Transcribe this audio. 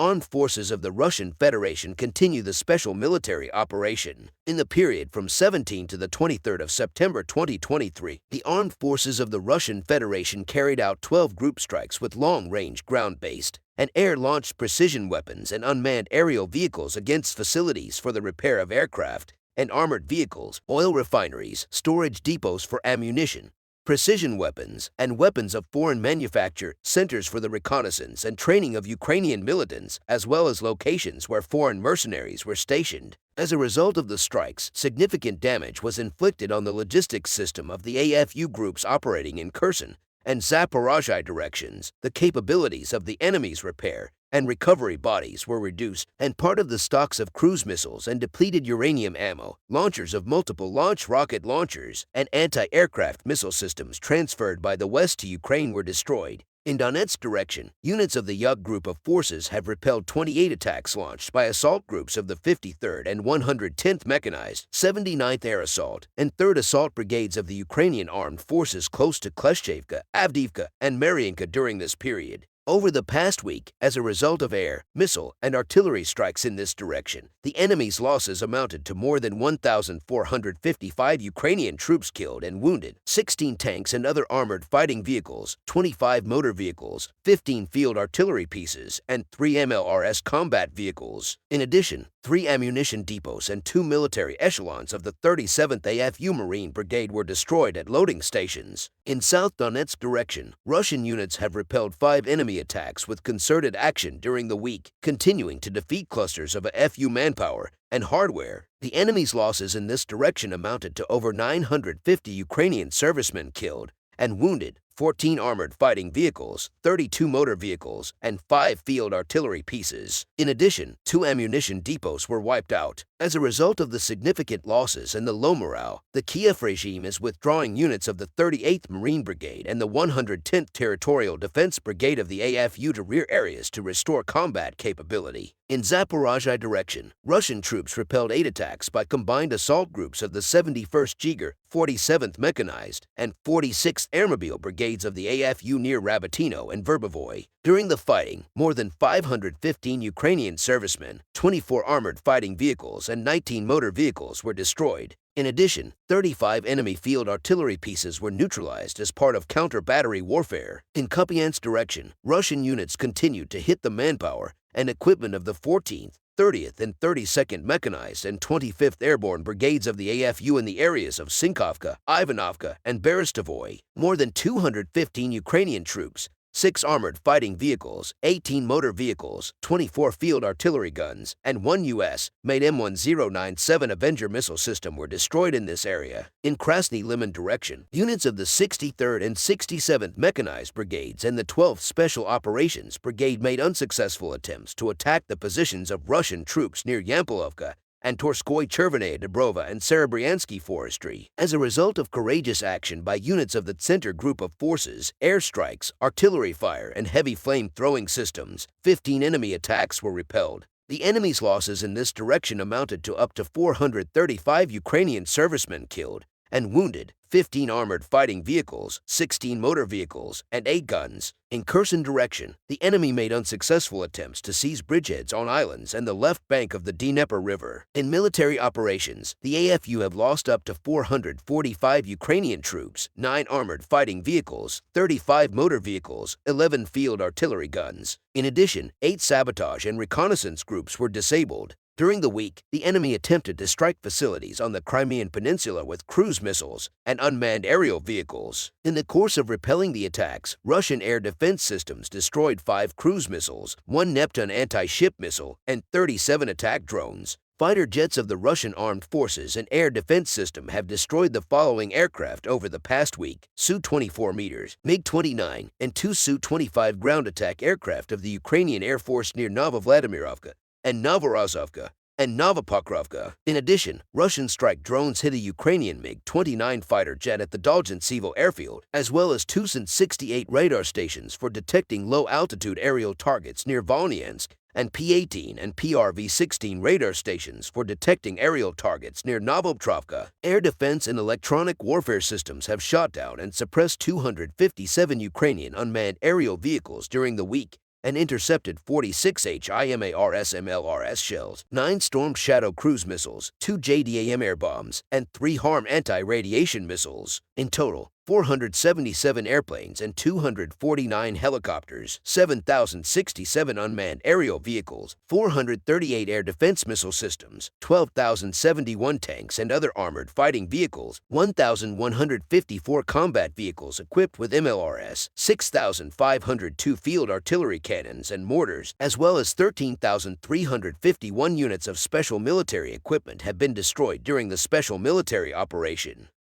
armed forces of the Russian Federation continue the special military operation. In the period from 17 to the 23rd of September 2023, the armed forces of the Russian Federation carried out 12 group strikes with long-range ground-based and air-launched precision weapons and unmanned aerial vehicles against facilities for the repair of aircraft and armored vehicles, oil refineries, storage depots for ammunition, precision weapons, and weapons of foreign manufacture, centers for the reconnaissance and training of Ukrainian militants, as well as locations where foreign mercenaries were stationed. As a result of the strikes, significant damage was inflicted on the logistics system of the AFU groups operating in Kherson and Zaporozhye directions. The capabilities of the enemy's repair and recovery bodies were reduced, and part of the stocks of cruise missiles and depleted uranium ammo, launchers of multiple launch rocket launchers, and anti-aircraft missile systems transferred by the West to Ukraine were destroyed. In Donetsk direction, units of the Yug group of forces have repelled 28 attacks launched by assault groups of the 53rd and 110th Mechanized, 79th Air Assault, and 3rd Assault Brigades of the Ukrainian Armed Forces close to Kleshchevka, Avdiivka, and Mariinka during this period. Over the past week, as a result of air, missile, and artillery strikes in this direction, the enemy's losses amounted to more than 1,455 Ukrainian troops killed and wounded, 16 tanks and other armored fighting vehicles, 25 motor vehicles, 15 field artillery pieces, and 3 MLRS combat vehicles. In addition, 3 ammunition depots and 2 military echelons of the 37th AFU Marine Brigade were destroyed at loading stations. In South Donetsk direction, Russian units have repelled 5 enemy attacks with concerted action during the week, continuing to defeat clusters of FU manpower and hardware. The enemy's losses in this direction amounted to over 950 Ukrainian servicemen killed and wounded, 14 armored fighting vehicles, 32 motor vehicles, and 5 field artillery pieces. In addition, 2 ammunition depots were wiped out. As a result of the significant losses and the low morale, the Kiev regime is withdrawing units of the 38th Marine Brigade and the 110th Territorial Defense Brigade of the AFU to rear areas to restore combat capability. In Zaporozhye direction, Russian troops repelled 8 attacks by combined assault groups of the 71st Jigar, 47th Mechanized, and 46th Airmobile Brigades of the AFU near Rabotino and Verbovoy. During the fighting, more than 515 Ukrainian servicemen, 24 armored fighting vehicles, and 19 motor vehicles were destroyed. In addition, 35 enemy field artillery pieces were neutralized as part of counter-battery warfare. In Kupiansk direction, Russian units continued to hit the manpower and equipment of the 14th, 30th, and 32nd Mechanized and 25th Airborne Brigades of the AFU in the areas of Sinkovka, Ivanovka, and Berestovoy. More than 215 Ukrainian troops, 6 armored fighting vehicles, 18 motor vehicles, 24 field artillery guns, and 1 U.S.-made M1097 Avenger missile system were destroyed in this area. In Krasny Liman direction, units of the 63rd and 67th Mechanized Brigades and the 12th Special Operations Brigade made unsuccessful attempts to attack the positions of Russian troops near Yampilovka and Torskoye Chervenaya Dubrova and Serebryansky Forestry. As a result of courageous action by units of the Center Group of Forces, airstrikes, artillery fire, and heavy flame-throwing systems, 15 enemy attacks were repelled. The enemy's losses in this direction amounted to up to 435 Ukrainian servicemen killed and wounded, 15 armored fighting vehicles, 16 motor vehicles, and 8 guns. In Kherson direction, the enemy made unsuccessful attempts to seize bridgeheads on islands and the left bank of the Dnieper River. In military operations, the AFU have lost up to 445 Ukrainian troops, 9 armored fighting vehicles, 35 motor vehicles, 11 field artillery guns. In addition, 8 sabotage and reconnaissance groups were disabled. During the week, the enemy attempted to strike facilities on the Crimean Peninsula with cruise missiles and unmanned aerial vehicles. In the course of repelling the attacks, Russian air defense systems destroyed 5 cruise missiles, 1 Neptune anti-ship missile, and 37 attack drones. Fighter jets of the Russian Armed Forces and Air Defense System have destroyed the following aircraft over the past week: Su-24 MiG-29, and 2 Su-25 ground attack aircraft of the Ukrainian Air Force near Novovladimirovka and Novorozovka, and Novopokrovka. In addition, Russian strike drones hit a Ukrainian MiG-29 fighter jet at the Dolgentsevo airfield, as well as 2 Su-68 radar stations for detecting low-altitude aerial targets near Volnyansk, and P-18 and PRV-16 radar stations for detecting aerial targets near Novopetrovka. Air defense and electronic warfare systems have shot down and suppressed 257 Ukrainian unmanned aerial vehicles during the week, and intercepted 46 HIMARS/MLRS shells, 9 Storm Shadow cruise missiles, 2 JDAM air bombs, and 3 HARM anti-radiation missiles. In total, 477 airplanes and 249 helicopters, 7,067 unmanned aerial vehicles, 438 air defense missile systems, 12,071 tanks and other armored fighting vehicles, 1,154 combat vehicles equipped with MLRS, 6,502 field artillery cannons and mortars, as well as 13,351 units of special military equipment have been destroyed during the special military operation.